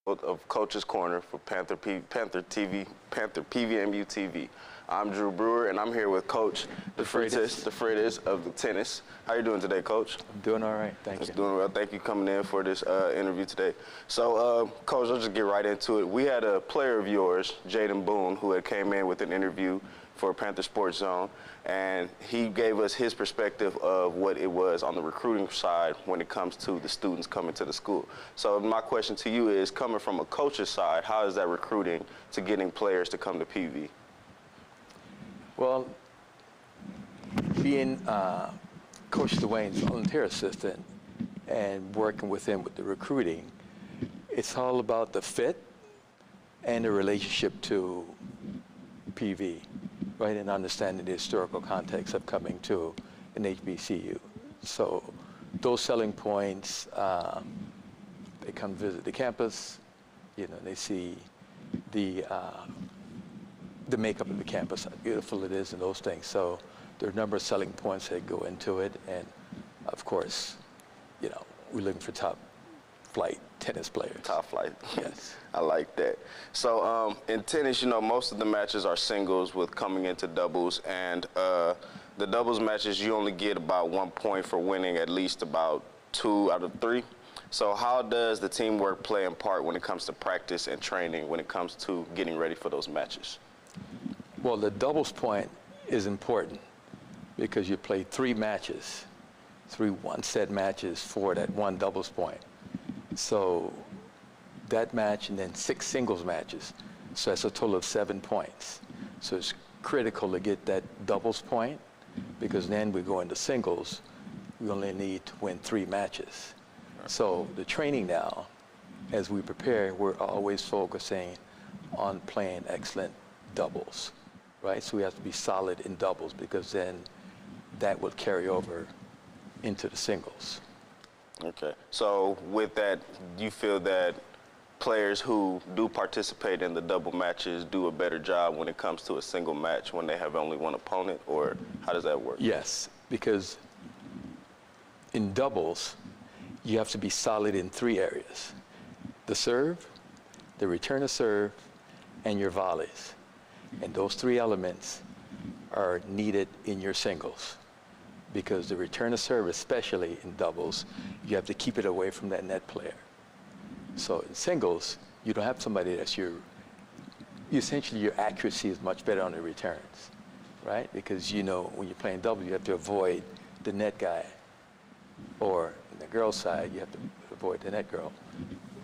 of Coach's Corner for Panther PVMU TV. I'm Drew Brewer, and I'm here with Coach DeFreitas of the tennis. How you doing today, Coach? I'm doing all right, thank you. Doing well. Thank you for coming in for this interview today. So, Coach, I'll just get right into it. We had a player of yours, Jaden Boone, who had came in with an interview for Panther Sports Zone, and he gave us his perspective of what it was on the recruiting side when it comes to the students coming to the school. So my question to you is, coming from a coach's side, how is that recruiting to getting players to come to PV? Well, being Coach Dwayne's volunteer assistant and working with him with the recruiting, it's all about the fit and the relationship to PV, right, and understanding the historical context of coming to an HBCU. So those selling points, they come visit the campus, they see the makeup of the campus, how beautiful it is, and those things. So there are a number of selling points that go into it, and of course, we're looking for top flight tennis players. Top flight. Yes. I like that. So in tennis, most of the matches are singles with coming into doubles, and the doubles matches, you only get about 1 point for winning at least about 2 out of 3. So how does the teamwork play in part when it comes to practice and training, when it comes to getting ready for those matches? Well, the doubles point is important because you play 3 matches, 3 one-set matches for that 1 doubles point. So that match and then 6 singles matches. So that's a total of 7 points. So it's critical to get that doubles point because then we go into singles. We only need to win 3 matches. So the training now, as we prepare, we're always focusing on playing excellent doubles, right? So we have to be solid in doubles because then that will carry over into the singles. Okay. So with that, do you feel that players who do participate in the double matches do a better job when it comes to a single match when they have only 1 opponent, or how does that work? Yes, because in doubles, you have to be solid in 3 areas: the serve, the return of serve, and your volleys. And those 3 elements are needed in your singles because the return of serve, especially in doubles, you have to keep it away from that net player. So in singles, you don't have somebody that's essentially your accuracy is much better on the returns, right? Because when you're playing doubles, you have to avoid the net guy, or on the girl side, you have to avoid the net girl.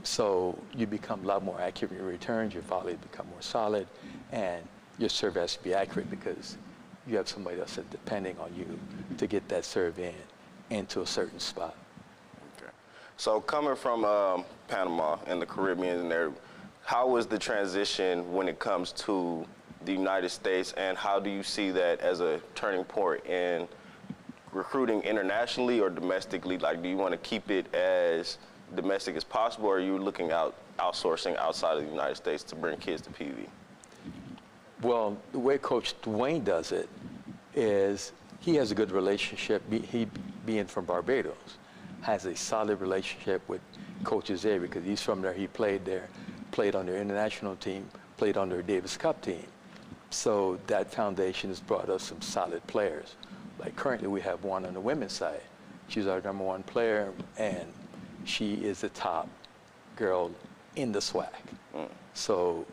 So you become a lot more accurate in your returns, your volleys become more solid, and your serve has to be accurate because you have somebody else that's depending on you to get that serve into a certain spot. Okay. So coming from Panama and the Caribbean and there, how was the transition when it comes to the United States, and how do you see that as a turning point in recruiting internationally or domestically? Like, do you want to keep it as domestic as possible, or are you looking outsourcing outside of the United States to bring kids to PV? Well, the way Coach Dwayne does it is he has a good relationship. He, being from Barbados, has a solid relationship with coaches there because he's from there. He played there, played on their international team, played on their Davis Cup team. So that foundation has brought us some solid players. Like currently we have one on the women's side. She's our #1 player, and she is the top girl in the SWAC. So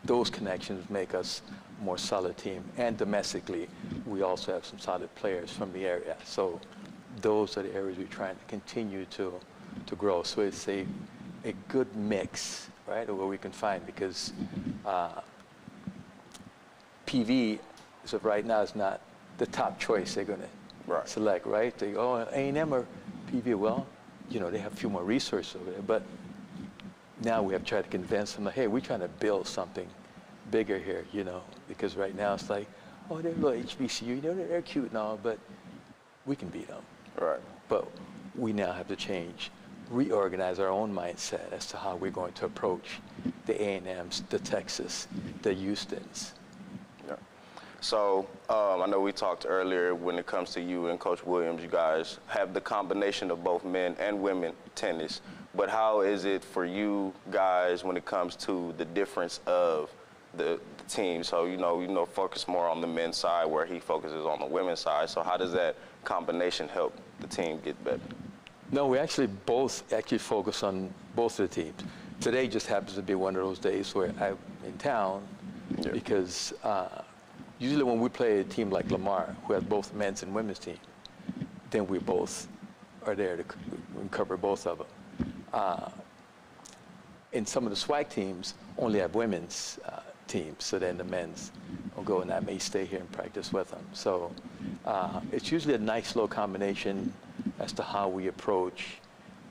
those connections make us a more solid team. And domestically, we also have some solid players from the area. So those are the areas we're trying to continue to grow. So it's a good mix, right, of what we can find, because PV, as of right now, is not the top choice they're going to select, right? They go, oh, A&M or PV, well, they have a few more resources over there. But now we have tried to convince them, like, hey, we're trying to build something bigger here, because right now it's like, oh, they're a little HBCU, they're cute and all, but we can beat them. Right. But we now have to reorganize our own mindset as to how we're going to approach the A&Ms, the Texas, the Houstons. Yeah. So I know we talked earlier when it comes to you and Coach Williams, you guys have the combination of both men and women tennis. but how is it for you guys when it comes to the difference of the team? So, focus more on the men's side where he focuses on the women's side. So how does that combination help the team get better? No, we actually both focus on both of the teams. Today just happens to be one of those days where I'm in town because usually when we play a team like Lamar, who has both men's and women's team, then we both are there to cover both of them. And some of the SWAC teams only have women's teams, so then the men's will go, and I may stay here and practice with them. So it's usually a nice little combination as to how we approach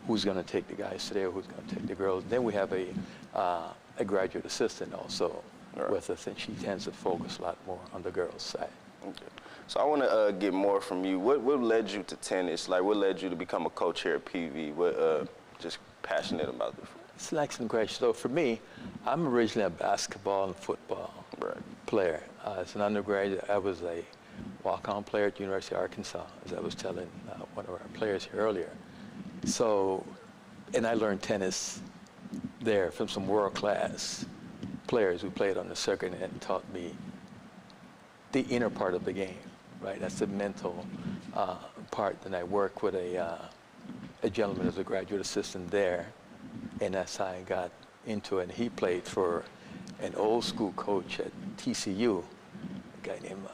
who's going to take the guys today or who's going to take the girls. Then we have a graduate assistant also with us, and she tends to focus a lot more on the girls' side. Okay. So I want to get more from you. What led you to tennis? Like, what led you to become a coach here at PV? What just passionate about this? It's an excellent question. So for me, I'm originally a basketball and football player. As an undergraduate, I was a walk-on player at the University of Arkansas, as I was telling one of our players here earlier. So, and I learned tennis there from some world-class players who played on the circuit and taught me the inner part of the game, right? That's the mental part. And I worked with a gentleman as a graduate assistant there, and that's how I got into it. And he played for an old school coach at TCU, a guy named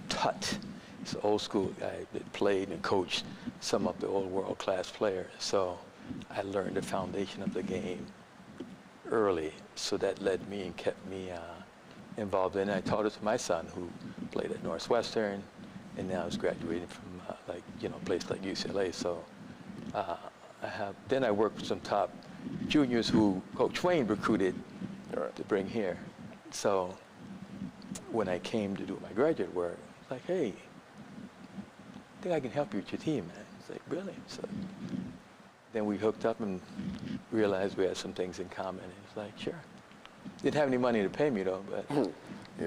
Tut. He's an old school guy that played and coached some of the old world-class players. So I learned the foundation of the game early, so that led me and kept me involved in it. I taught it to my son, who played at Northwestern, and now is graduating from a place like UCLA. So then I worked with some top juniors who Coach Wayne recruited to bring here. So when I came to do my graduate work, I was like, hey, I think I can help you with your team, man. It's like, really? So then we hooked up and realized we had some things in common. And it's like, sure. Didn't have any money to pay me, though, but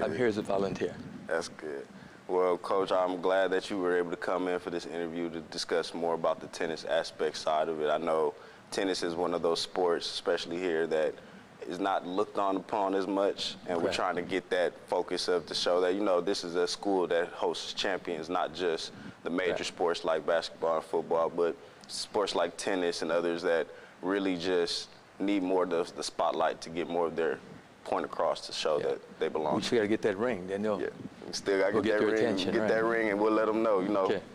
I'm here as a volunteer. That's good. Well, Coach, I'm glad that you were able to come in for this interview to discuss more about the tennis aspect side of it. I know tennis is one of those sports, especially here, that is not looked on upon as much, and we're trying to get that focus of to show that, this is a school that hosts champions, not just the major sports like basketball and football, but sports like tennis and others that really just need more of the spotlight to get more of their point across to show that they belong. We just got to get that ring. Then they'll still got to get that ring. Attention, get that ring, and we'll let them know,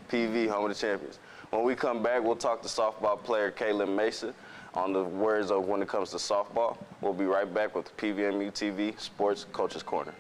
PV, home of the champions. When we come back, we'll talk to softball player Kaylin Mesa on the words of when it comes to softball. We'll be right back with PVMU TV Sports Coaches Corner.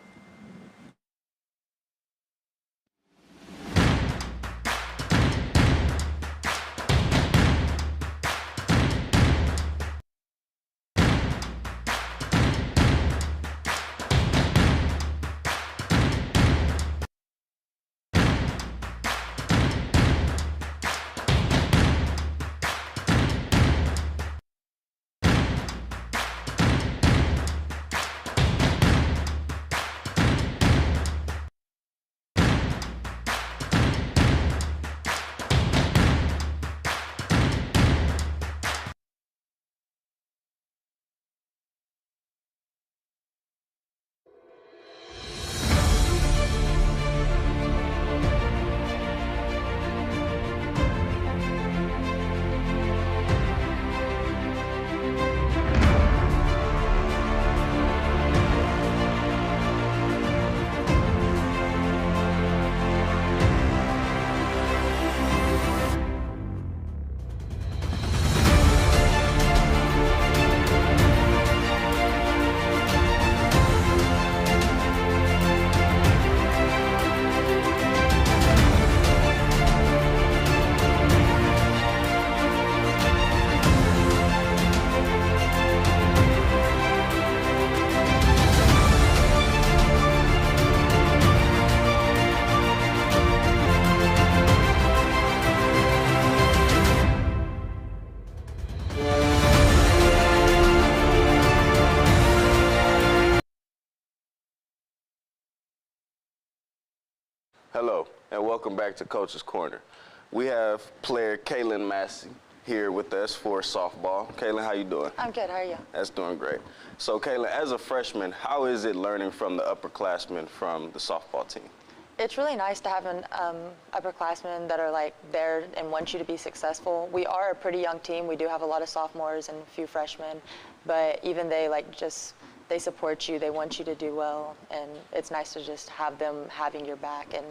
Hello, and welcome back to Coach's Corner. We have player Kaylin here with us for softball. Kaylin, how you doing? I'm good. How are you? That's doing great. So, Kaylin, as a freshman, how is it learning from the upperclassmen from the softball team? It's really nice to have an upperclassmen that are like there and want you to be successful. We are a pretty young team. We do have a lot of sophomores and a few freshmen, but even they they support you. They want you to do well, and it's nice to just have them having your back and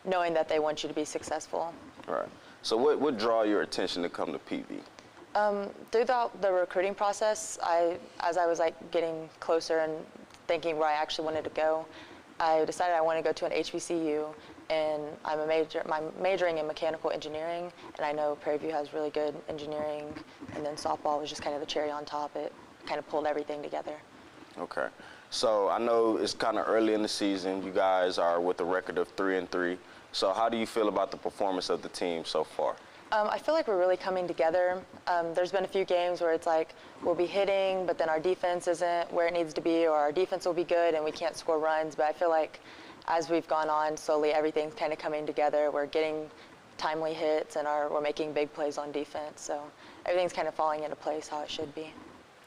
knowing that they want you to be successful. Right. So what draw your attention to come to PV? Throughout the recruiting process, as I was like getting closer and thinking where I actually wanted to go, I decided I want to go to an HBCU, and I'm majoring in mechanical engineering, and I know Prairie View has really good engineering, and then softball was just kind of the cherry on top. It kind of pulled everything together. Okay. So I know it's kind of early in the season. You guys are with a record of 3-3. So how do you feel about the performance of the team so far? I feel like we're really coming together. There's been a few games where it's like we'll be hitting, but then our defense isn't where it needs to be, or our defense will be good and we can't score runs. But I feel like as we've gone on, slowly everything's kind of coming together. We're getting timely hits and we're making big plays on defense. So everything's kind of falling into place how it should be.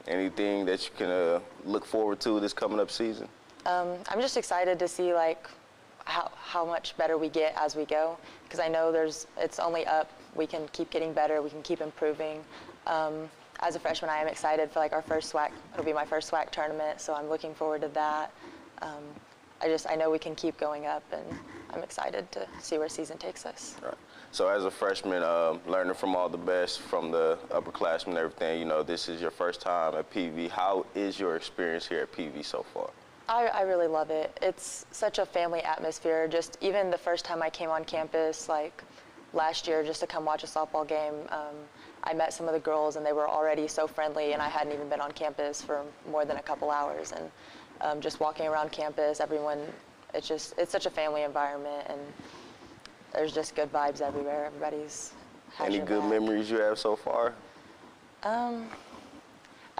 Anything that you can look forward to this coming up season? I'm just excited to see like how much better we get as we go, because I know it's only up. We can keep getting better. We can keep improving. As a freshman, I am excited for like our first SWAC. It'll be my first SWAC tournament, so I'm looking forward to that. I know we can keep going up, and I'm excited to see where season takes us. Right. So as a freshman, learning from all the best, from the upperclassmen and everything, you know, this is your first time at PV. How is your experience here at PV so far? I really love it. It's such a family atmosphere. Just even the first time I came on campus, like last year, just to come watch a softball game, I met some of the girls and they were already so friendly, and I hadn't even been on campus for more than a couple hours. And just walking around campus, everyone, it's such a family environment, and there's just good vibes everywhere. Everybody's has Any your good back. memories you have so far? I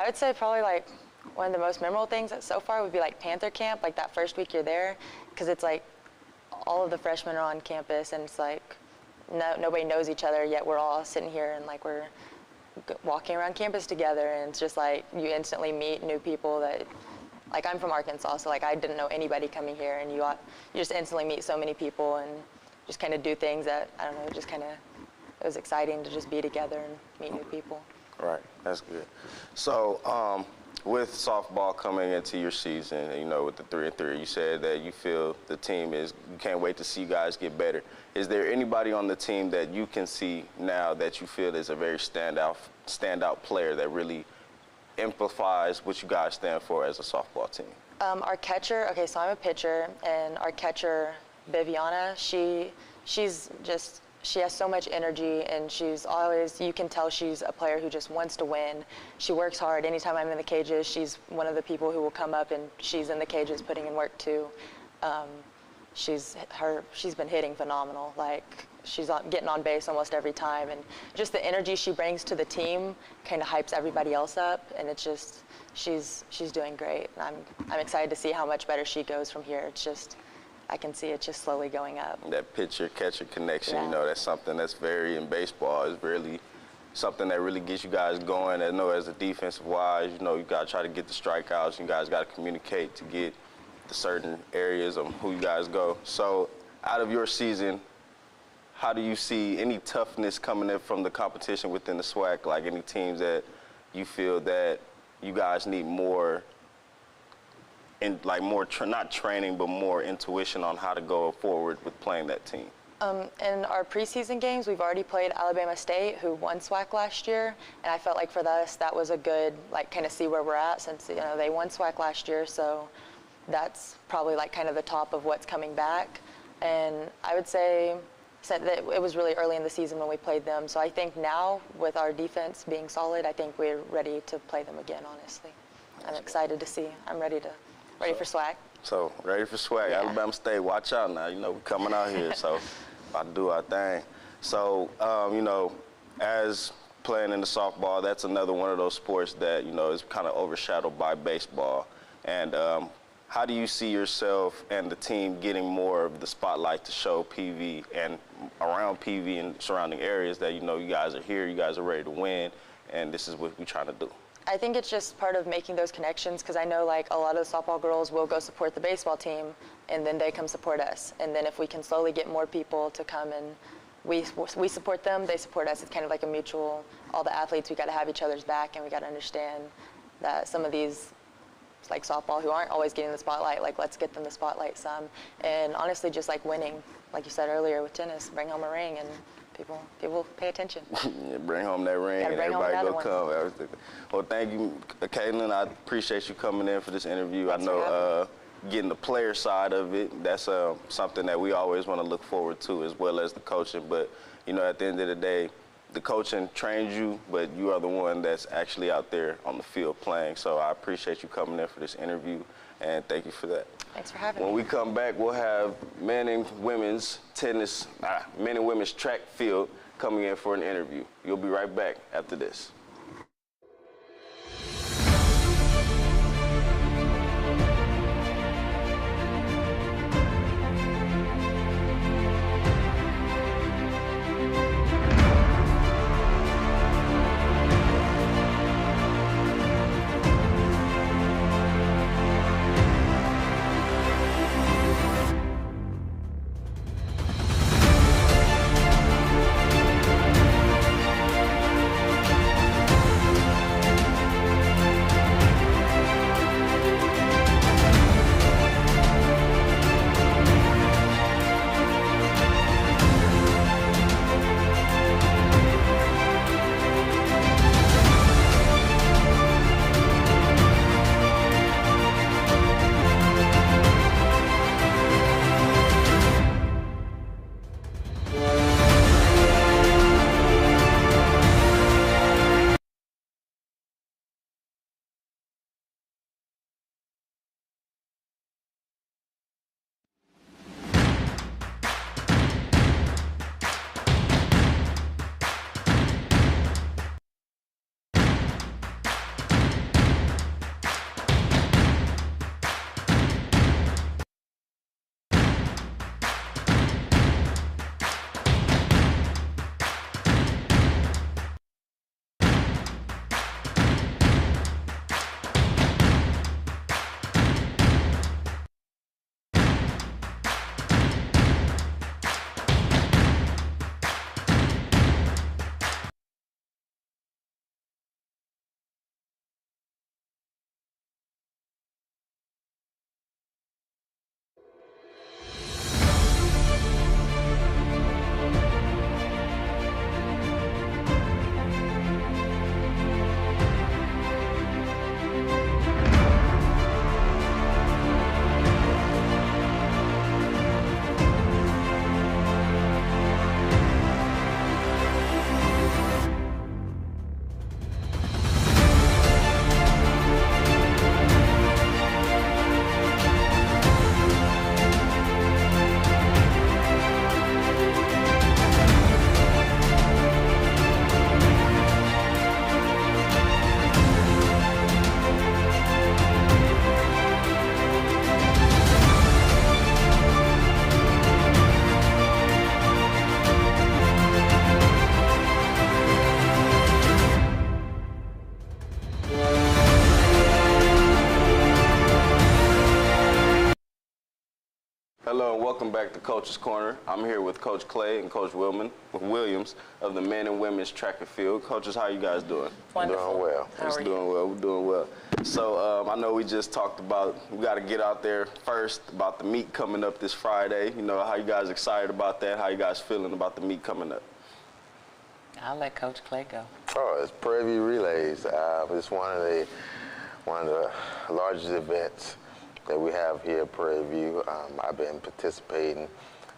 would say probably like one of the most memorable things so far would be like Panther Camp, like that first week you're there, because it's like all of the freshmen are on campus, and it's like nobody knows each other, yet we're all sitting here and like we're walking around campus together, and it's just like you instantly meet new people that, like I'm from Arkansas, so like I didn't know anybody coming here, and you just instantly meet so many people and just kind of do things that, I don't know, it was exciting to just be together and meet new people. Right, that's good. So with softball coming into your season, you know, with the 3-3, you said that you feel the team you can't wait to see you guys get better. Is there anybody on the team that you can see now that you feel is a very standout player that really amplifies what you guys stand for as a softball team? Our catcher, okay, so I'm a pitcher, and our catcher, Viviana, she has so much energy, and you can tell she's a player who just wants to win. She works hard. Anytime I'm in the cages, she's one of the people who will come up, and she's in the cages putting in work too. She's been hitting phenomenal. Like she's getting on base almost every time, and just the energy she brings to the team kind of hypes everybody else up, and it's just she's doing great. And I'm excited to see how much better she goes from here. It's just I can see it just slowly going up. That pitcher-catcher connection, yeah. You know, that's something that's very in baseball. It's really something that really gets you guys going. I know as a defensive-wise, you know, you got to try to get the strikeouts. You guys got to communicate to get the certain areas of who you guys go. So out of your season, how do you see any toughness coming in from the competition within the SWAC? Like any teams that you feel that you guys need more not training, but more intuition on how to go forward with playing that team? In our preseason games, we've already played Alabama State, who won SWAC last year, and I felt like for us that was a good, like, kind of see where we're at, since, you know, they won SWAC last year, so that's probably like kind of the top of what's coming back. And I would say that it was really early in the season when we played them, so I think now with our defense being solid, I think we're ready to play them again, honestly. I'm excited to see. I'm ready for SWAC. So, ready for SWAC. Yeah. Alabama State, watch out now. You know, we're coming out here, so about to do our thing. So, you know, as playing in the softball, that's another one of those sports that, you know, is kind of overshadowed by baseball. And how do you see yourself and the team getting more of the spotlight to show PV and around PV and surrounding areas that you guys are here, you guys are ready to win, and this is what we're trying to do? I think it's just part of making those connections, because I know like a lot of the softball girls will go support the baseball team and then they come support us. And then if we can slowly get more people to come and we support them, they support us. It's kind of like a mutual, all the athletes, we got to have each other's back, and we got to understand that some of these like softball who aren't always getting the spotlight, like let's get them the spotlight some. And honestly, just like winning, like you said earlier with tennis, bring home a ring and people pay attention. Yeah, bring home that ring and everybody go come. Everything. Well, thank you, Caitlin. I appreciate you coming in for this interview. Thanks I know getting the player side of it, that's something that we always want to look forward to, as well as the coaching. But, at the end of the day, the coaching trains you, but you are the one that's actually out there on the field playing. So I appreciate you coming in for this interview, and thank you for that. Thanks for having me. When we come back, we'll have men and women's track field coming in for an interview. You'll be right back after this. Hello and welcome back to Coach's Corner. I'm here with Coach Clay and Coach Williams of the men and women's track and field. Coaches, how you guys doing? Wonderful. Doing well. How are you? Doing well. We're doing well. So I know we just talked about, we got to get out there first about the meet coming up this Friday. How you guys excited about that? How you guys feeling about the meet coming up? I'll let Coach Clay go. Oh, it's Prairie View Relays. It's one of the largest events that we have here at Prairie View. I've been participating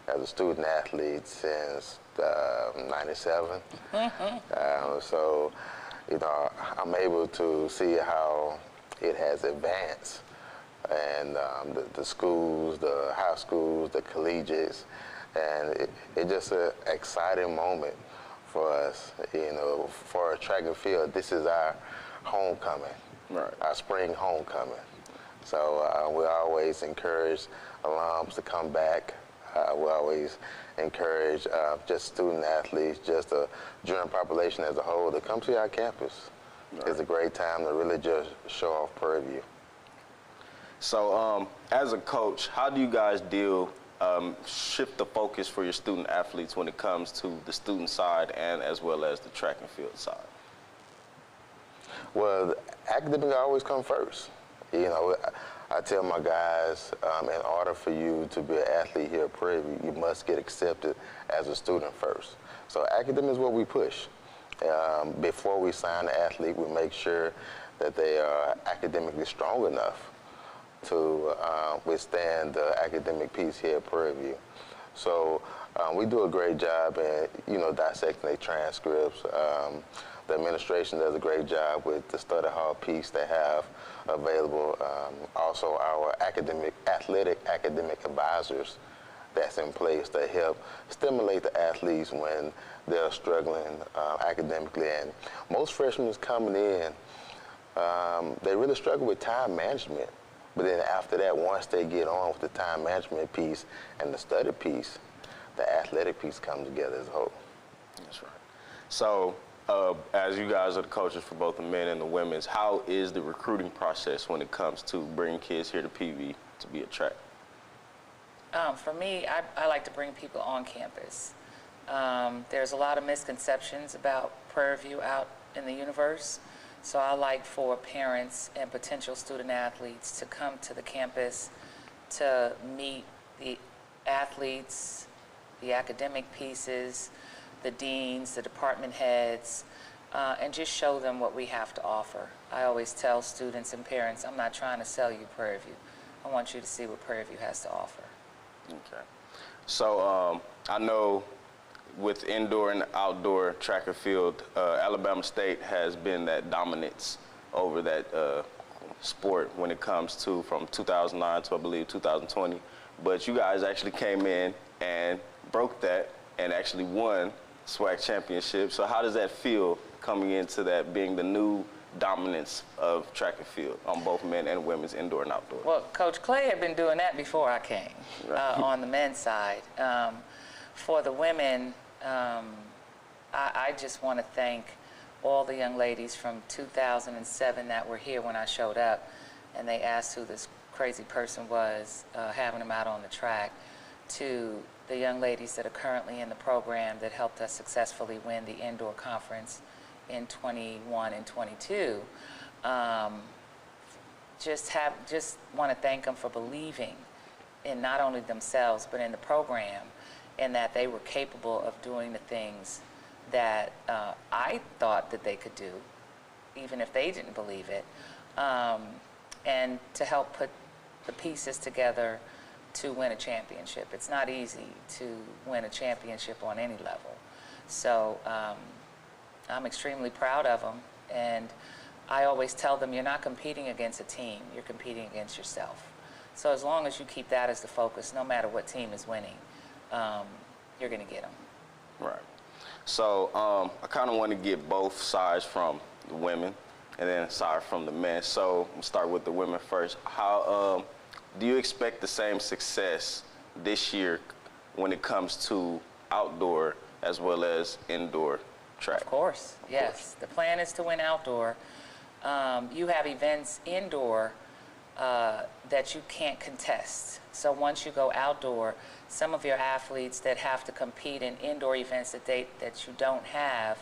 as a student athlete since '97. So, I'm able to see how it has advanced, and the schools, the high schools, the collegiates, and it's just an exciting moment for us. For track and field, this is our homecoming, right? Our spring homecoming. So we always encourage alums to come back. We always encourage just student athletes, just the general population as a whole, to come to our campus. Right. It's a great time to really just show off Prairie View. So as a coach, how do you guys shift the focus for your student athletes when it comes to the student side and as well as the track and field side? Well, academics always come first. You know, I tell my guys, in order for you to be an athlete here at Prairie View, you must get accepted as a student first. So academics is what we push. Before we sign an athlete, we make sure that they are academically strong enough to withstand the academic piece here at Prairie View. So we do a great job in, dissecting their transcripts. The administration does a great job with the study hall piece they have available. Also, our athletic academic advisors that's in place to help stimulate the athletes when they're struggling academically. And most freshmen coming in, they really struggle with time management. But then after that, once they get on with the time management piece and the study piece, the athletic piece comes together as a whole. That's right. So as you guys are the coaches for both the men and the women's, how is the recruiting process when it comes to bringing kids here to PV to be a track? For me, I like to bring people on campus. There's a lot of misconceptions about Prairie View out in the universe. So I like for parents and potential student athletes to come to the campus to meet the athletes, the academic pieces, the deans, the department heads, and just show them what we have to offer. I always tell students and parents, I'm not trying to sell you Prairie View. I want you to see what Prairie View has to offer. Okay. So I know with indoor and outdoor track and field, Alabama State has been that dominance over that sport when it comes to from 2009 to, I believe, 2020. But you guys actually came in and broke that and actually won SWAC championship. So how does that feel coming into that, being the new dominance of track and field on both men and women's indoor and outdoor? Well, Coach Clay had been doing that before I came, right. On the men's side. For the women, I just want to thank all the young ladies from 2007 that were here when I showed up, and they asked who this crazy person was, having them out on the track, to the young ladies that are currently in the program that helped us successfully win the indoor conference in 21 and 22. Just want to thank them for believing in not only themselves but in the program, and that they were capable of doing the things that I thought that they could do, even if they didn't believe it, and to help put the pieces together to win a championship. It's not easy to win a championship on any level. So I'm extremely proud of them, and I always tell them you're not competing against a team, you're competing against yourself. So as long as you keep that as the focus, no matter what team is winning, you're going to get them. Right. So I kind of want to get both sides from the women and then a side from the men. So we'll start with the women first. How do you expect the same success this year when it comes to outdoor as well as indoor track? Of course, yes. The plan is to win outdoor. You have events indoor that you can't contest. So once you go outdoor, some of your athletes that have to compete in indoor events that you don't have,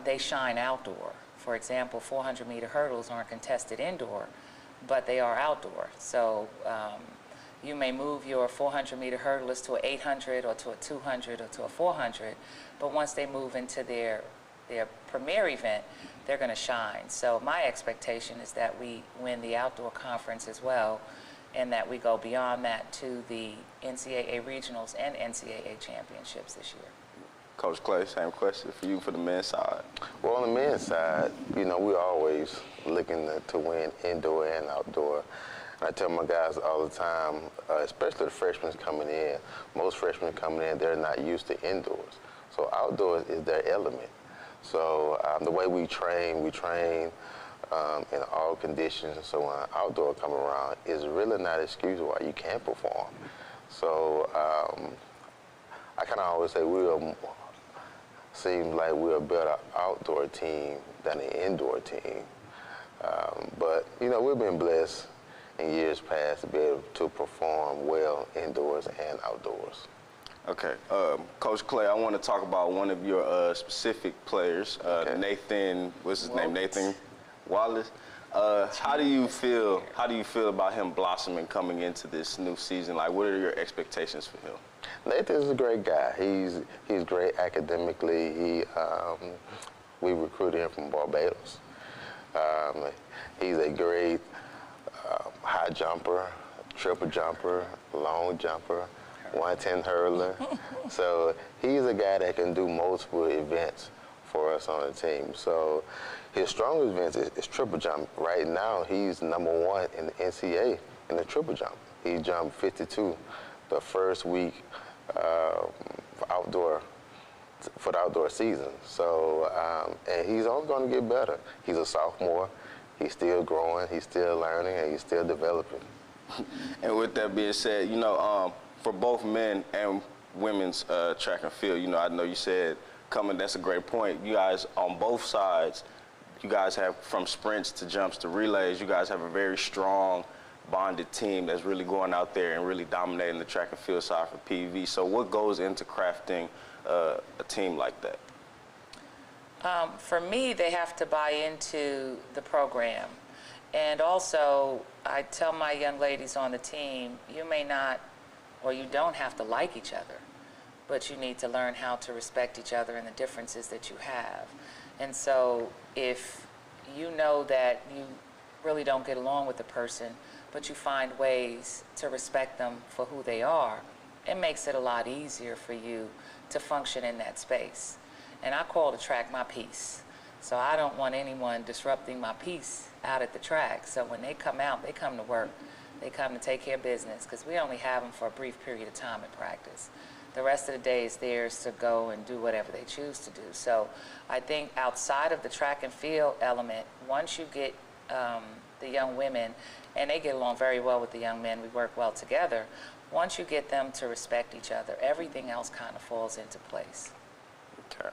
they shine outdoor. For example, 400-meter hurdles aren't contested indoor, but they are outdoor. So you may move your 400-meter hurdlers to an 800 or to a 200 or to a 400, but once they move into their premier event, they're going to shine. So my expectation is that we win the outdoor conference as well, and that we go beyond that to the NCAA regionals and NCAA championships this year. Coach Clay, same question for you for the men's side. Well, on the men's side, we're always looking to win indoor and outdoor. And I tell my guys all the time, especially the freshmen coming in, most freshmen coming in, they're not used to indoors. So outdoors is their element. So the way we train in all conditions. So when outdoor come around, it's really not an excuse why you can't perform. So I kind of always say seems like we're a better outdoor team than an indoor team. But, you know, we've been blessed in years past to be able to perform well indoors and outdoors. Okay. Coach Clay, I want to talk about one of your specific players, Okay. Nathan, what's his name? Wallace. Nathan Wallace. How do you feel about him blossoming coming into this new season? Like, what are your expectations for him? Nathan is a great guy. He's great academically. We recruited him from Barbados. He's a great high jumper, triple jumper, long jumper, 110 hurler. So he's a guy that can do multiple events for us on the team. So his strongest events is triple jump. Right now, he's #1 in the NCAA in the triple jump. He jumped 52 the first week for the outdoor season. So, and he's only going to get better. He's a sophomore. He's still growing. He's still learning, and he's still developing. And with that being said, you know, for both men and women's track and field, you know, I know you said that's a great point. You guys on both sides, you guys have from sprints to jumps to relays, you guys have a very strong bonded team that's really going out there and really dominating the track and field side for PV. So what goes into crafting a team like that? For me, they have to buy into the program. And also, I tell my young ladies on the team, you may not, or you don't have to like each other, but you need to learn how to respect each other and the differences that you have. And so if you know that you really don't get along with the person, but you find ways to respect them for who they are, it makes it a lot easier for you to function in that space. And I call the track my peace. So I don't want anyone disrupting my peace out at the track. So when they come out, they come to work. They come to take care of business, because we only have them for a brief period of time at practice. The rest of the day is theirs to go and do whatever they choose to do. So I think outside of the track and field element, once you get the young women, and they get along very well with the young men, we work well together, once you get them to respect each other, everything else kind of falls into place. Okay.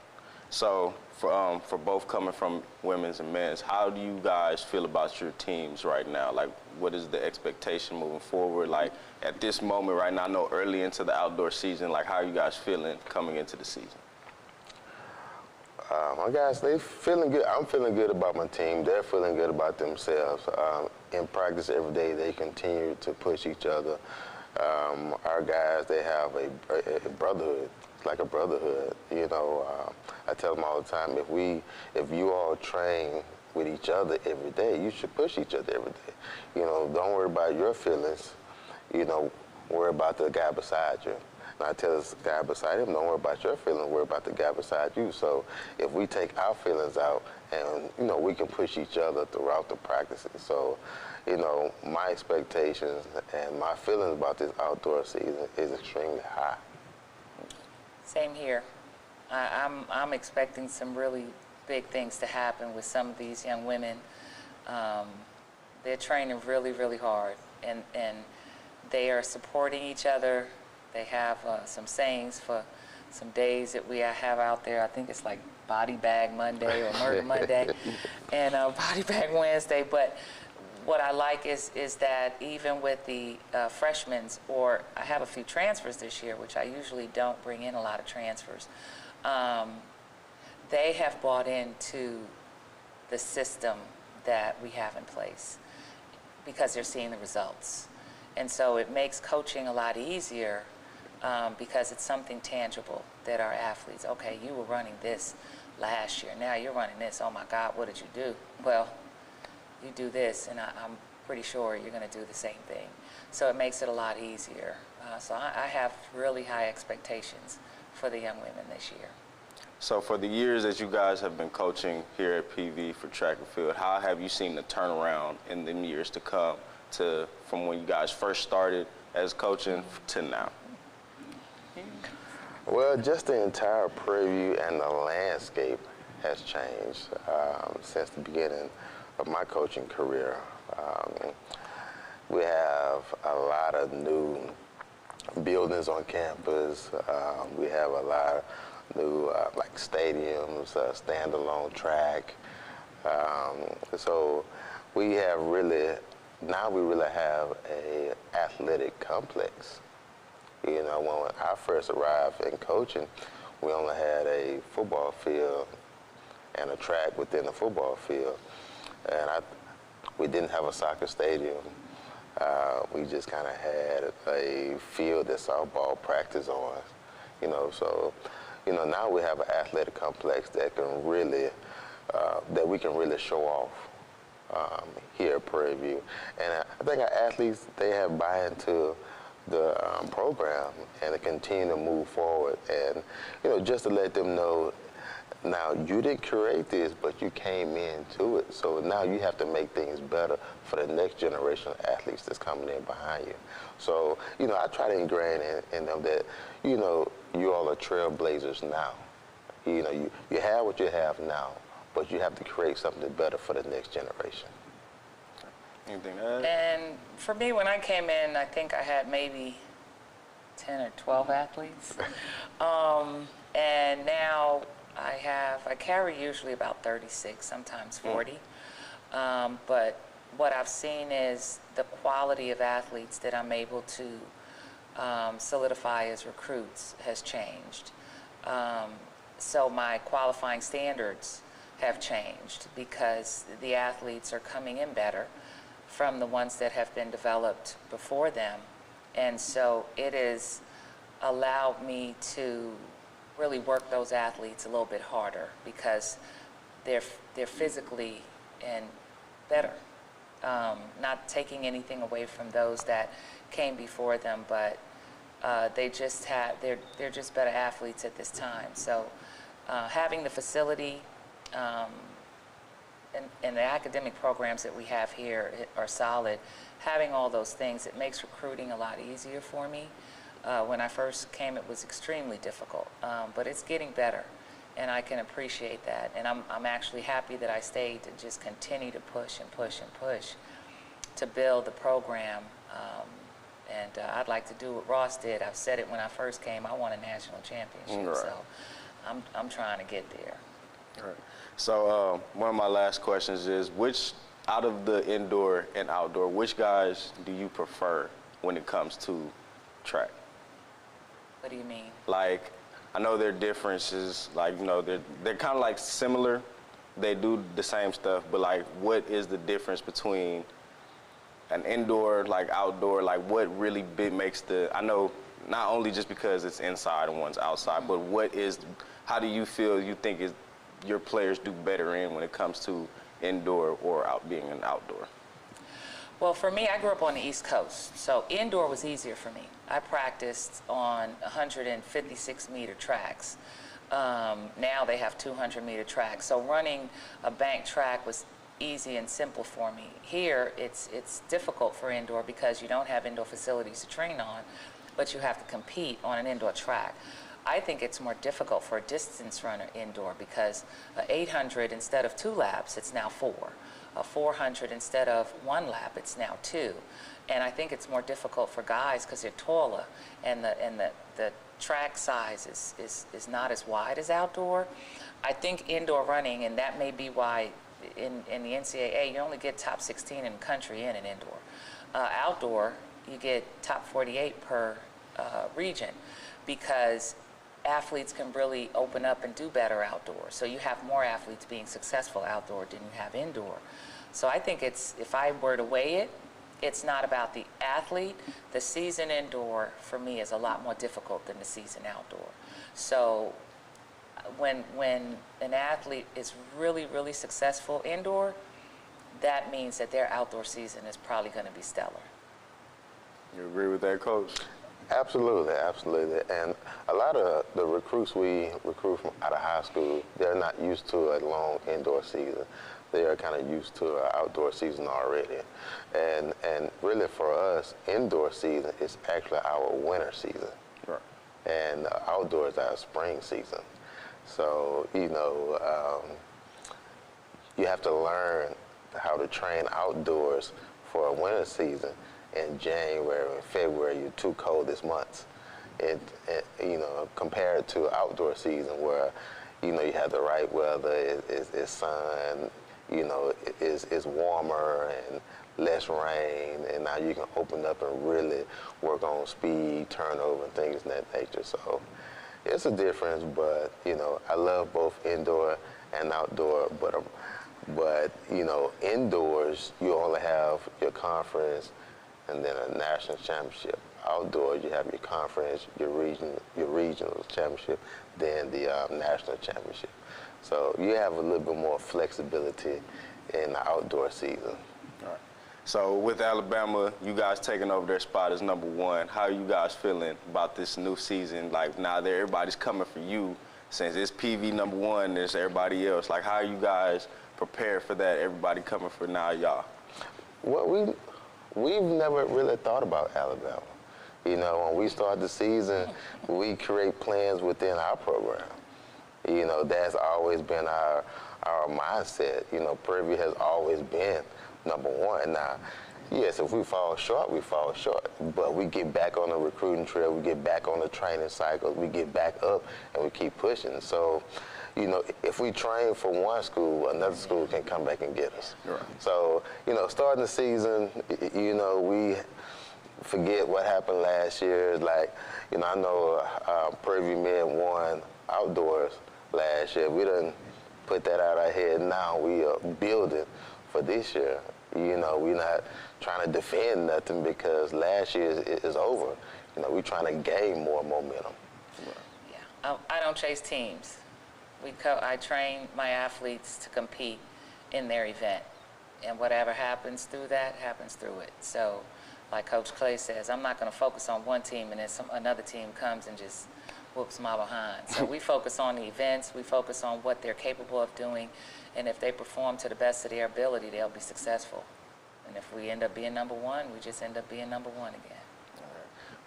So for both coming from women's and men's, how do you guys feel about your teams right now? Like, what is the expectation moving forward? Like, at this moment right now, I know early into the outdoor season, like, how are you guys feeling coming into the season? My guys, they feeling good. I'm feeling good about my team. They're feeling good about themselves. In practice every day, they continue to push each other. Our guys, they have a brotherhood. It's like a brotherhood. You know, I tell them all the time, if you all train with each other every day, you should push each other every day. You know, don't worry about your feelings. You know, worry about the guy beside you. And I tell this guy beside him, don't worry about your feelings, worry about the guy beside you. So if we take our feelings out, and, you know, we can push each other throughout the practices. So, you know, my expectations and my feelings about this outdoor season is extremely high. Same here. I'm expecting some really big things to happen with some of these young women. They're training really, really hard, and they are supporting each other. They have some sayings for some days that we have out there. I think it's like Body Bag Monday or Murder Monday and Body Bag Wednesday. But what I like is that even with the freshmen, or I have a few transfers this year, which I usually don't bring in a lot of transfers, they have bought into the system that we have in place because they're seeing the results. And so it makes coaching a lot easier because it's something tangible that our athletes, okay, you were running this last year, now you're running this, oh my God, what did you do? Well, you do this, and I'm pretty sure you're going to do the same thing. So it makes it a lot easier. So I have really high expectations for the young women this year. So for the years that you guys have been coaching here at PV for track and field, how have you seen the turnaround in the years to come from when you guys first started as coaching to now? Well, just the entire preview and the landscape has changed since the beginning of my coaching career. We have a lot of new buildings on campus. We have a lot of new like stadiums, standalone track. So we have really, now we really have a athletic complex. You know, when I first arrived in coaching, we only had a football field and a track within the football field. And we didn't have a soccer stadium. We just kind of had a field that softball practice on, you know. So, you know, now we have an athletic complex that can really, that we can really show off here at Prairie View. And I think our athletes, they have buy-in to the program and to continue to move forward. And, you know, just to let them know, now you didn't create this, but you came into it. So now you have to make things better for the next generation of athletes that's coming in behind you. So, you know, I try to ingrain in them that, you know, you all are trailblazers now. You know, you have what you have now, but you have to create something better for the next generation. Anything to add? And for me, when I came in, I think I had maybe 10 or 12 athletes. And now I carry usually about 36, sometimes 40. But what I've seen is the quality of athletes that I'm able to solidify as recruits has changed. So my qualifying standards have changed because the athletes are coming in better from the ones that have been developed before them. And so it has allowed me to really work those athletes a little bit harder because they're physically and better. Not taking anything away from those that came before them, but they're just better athletes at this time. So having the facility and the academic programs that we have here are solid. Having all those things, it makes recruiting a lot easier for me. When I first came, it was extremely difficult, but it's getting better, and I can appreciate that. And I'm actually happy that I stayed to just continue to push and push and push to build the program. And I'd like to do what Ross did. I've said it when I first came. I won a national championship, right. so I'm trying to get there. All right. So one of my last questions is, which, out of the indoor and outdoor, which guys do you prefer when it comes to track? What do you mean? Like, I know there are differences, like, you know, they're kind of like similar. They do the same stuff, but like, what is the difference between an indoor, like outdoor, like what really makes I know not only just because it's inside and one's outside, but how do you feel you think your players do better in when it comes to indoor or being an outdoor? Well, for me, I grew up on the East Coast, so indoor was easier for me. I practiced on 156-meter tracks. Now they have 200-meter tracks, so running a bank track was easy and simple for me. Here, it's difficult for indoor because you don't have indoor facilities to train on, but you have to compete on an indoor track. I think it's more difficult for a distance runner indoor because 800, instead of 2 laps, it's now 4. 400, instead of 1 lap, it's now 2. And I think it's more difficult for guys because they're taller, and the track size is not as wide as outdoor. I think indoor running, and that may be why in the NCAA you only get top 16 in the country in an indoor. Outdoor, you get top 48 per region because athletes can really open up and do better outdoors. So you have more athletes being successful outdoor than you have indoor. So I think if I were to weigh it, it's not about the athlete. The season indoor, for me, is a lot more difficult than the season outdoor. So when an athlete is really, really successful indoor, that means that their outdoor season is probably going to be stellar. You agree with that, Coach? Absolutely, absolutely. And a lot of the recruits we recruit from out of high school, they're not used to a long indoor season. They are kind of used to an outdoor season already. And really for us, indoor season is actually our winter season. Right. And outdoor is our spring season. So, you know, you have to learn how to train outdoors for a winter season in January and February, your two coldest months. Compared to outdoor season where, you have the right weather, it's sun, it's warmer and less rain, and now you can open up and really work on speed, turnover, and things of that nature. So it's a difference, but, I love both indoor and outdoor, but indoors, you only have your conference and then a national championship. Outdoors, you have your conference, your regional championship, then the national championship. So you have a little bit more flexibility in the outdoor season. All right. So with Alabama, you guys taking over their spot as #1, how are you guys feeling about this new season? Like now that everybody's coming for you, since it's PV #1, there's everybody else. Like how are you guys prepared for that? Everybody coming for now, y'all. Well, we've never really thought about Alabama. When we start the season, we create plans within our program. That's always been our mindset. Prairie View has always been #1. Now, yes, if we fall short, we fall short. But we get back on the recruiting trail, we get back on the training cycle, we get back up, and we keep pushing. So, if we train for one school, another school can come back and get us. Right. So, starting the season, we forget what happened last year. Like, I know Prairie View men won outdoors last year. We done put that out our head. Now we are building for this year. We're not trying to defend nothing because last year is over. We're trying to gain more momentum. Yeah, I don't chase teams. I train my athletes to compete in their event, and whatever happens through that happens through it. So, like Coach Clay says, I'm not going to focus on one team and then another team comes and just whoops my behind. So we focus on the events, we focus on what they're capable of doing, and if they perform to the best of their ability, they'll be successful. And if we end up being #1, we just end up being #1 again.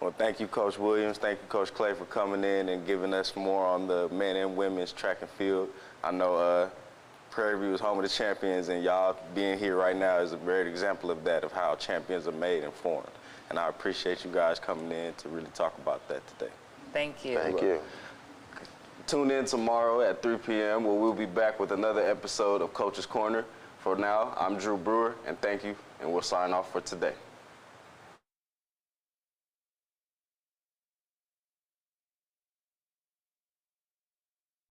Well, thank you, Coach Williams. Thank you, Coach Clay, for coming in and giving us more on the men and women's track and field. I know Prairie View is home of the champions, and y'all being here right now is a great example of that, of how champions are made and formed. And I appreciate you guys coming in to really talk about that today. Thank you. Thank you. Tune in tomorrow at 3 p.m. where we'll be back with another episode of Coach's Corner. For now, I'm Drew Brewer, and thank you, and we'll sign off for today.